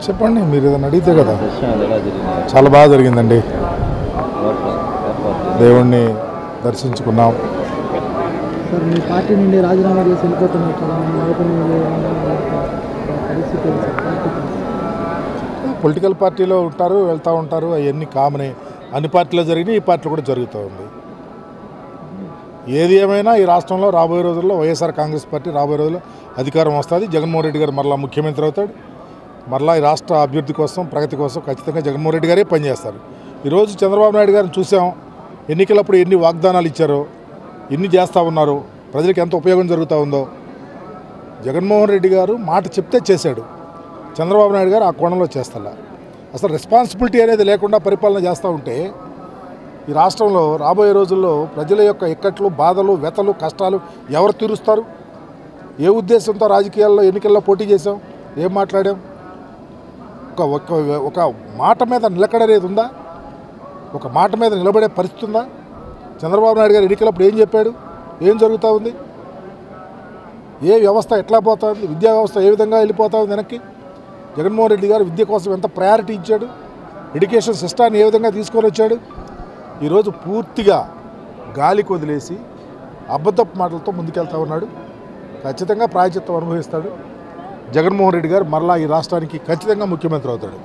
చెప్పండి, మీరు ఏదైనా అడిగితే కదా. చాలా బాగా జరిగిందండి. దేవుణ్ణి దర్శించుకున్నాం. సార్ మీ పార్టీ నుండి రాజీనామా చేసి వెళ్ళిపోతున్నారు కదా, పొలిటికల్ పార్టీలో ఉంటారు, వెళ్తూ ఉంటారు, అవన్నీ కామనే. అన్ని పార్టీలో జరిగినాయి, ఈ పార్టీలో కూడా జరుగుతూ ఉంది. ఏది ఏమైనా ఈ రాష్ట్రంలో రాబోయే రోజుల్లో వైఎస్ఆర్ కాంగ్రెస్ పార్టీ రాబోయే రోజుల్లో అధికారం వస్తుంది. జగన్మోహన్ రెడ్డి గారు మరలా ముఖ్యమంత్రి అవుతాడు. మరలా ఈ రాష్ట్ర అభివృద్ధి కోసం, ప్రగతి కోసం ఖచ్చితంగా జగన్మోహన్ రెడ్డి గారే పనిచేస్తారు. ఈరోజు చంద్రబాబు నాయుడు గారిని చూసాం. ఎన్నికలప్పుడు ఎన్ని వాగ్దానాలు ఇచ్చారో, ఎన్ని చేస్తూ ఉన్నారు, ప్రజలకు ఎంత ఉపయోగం జరుగుతూ ఉందో. జగన్మోహన్ రెడ్డి గారు మాట చెప్తే చేశాడు. చంద్రబాబు నాయుడు గారు ఆ కోణంలో చేస్తలా. అసలు రెస్పాన్సిబిలిటీ అనేది లేకుండా పరిపాలన చేస్తూ ఉంటే ఈ రాష్ట్రంలో రాబోయే రోజుల్లో ప్రజల యొక్క ఇక్కట్లు, బాధలు, వ్యతలు, కష్టాలు ఎవరు తీరుస్తారు? ఏ ఉద్దేశంతో రాజకీయాల్లో ఎన్నికల్లో పోటీ చేశాం? ఏం మాట్లాడాం? ఒక మాట మీద నిలకడనేది ఉందా? ఒక మాట మీద నిలబడే పరిస్థితి ఉందా? చంద్రబాబు నాయుడు గారు ఎన్నికలప్పుడు ఏం చెప్పాడు? ఏం జరుగుతూ ఉంది? ఏ వ్యవస్థ ఎట్లా పోతా ఉంది? విద్యా వ్యవస్థ ఏ విధంగా వెళ్ళిపోతా ఉంది వెనక్కి? జగన్మోహన్ రెడ్డి గారు విద్య కోసం ఎంత ప్రయారిటీ ఇచ్చాడు? ఎడ్యుకేషన్ సిస్టాన్ని ఏ విధంగా తీసుకొని వచ్చాడు? ఈరోజు పూర్తిగా గాలికి వదిలేసి అబద్ధపు మాటలతో ముందుకెళ్తా ఉన్నాడు. ఖచ్చితంగా ప్రాయశ్చిత్తం అనుభవిస్తాడు. జగన్మోహన్ రెడ్డి గారు మరలా ఈ రాష్ట్రానికి ఖచ్చితంగా ముఖ్యమంత్రి అవుతాడు.